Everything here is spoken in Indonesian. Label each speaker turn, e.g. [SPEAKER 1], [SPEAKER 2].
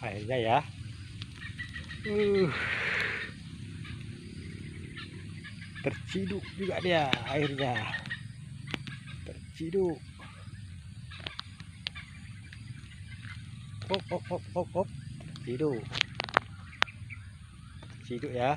[SPEAKER 1] airnya ya. Uh, Terciduk juga dia airnya. Terciduk. Hop hop hop hop hop. Terciduk. Terciduk ya.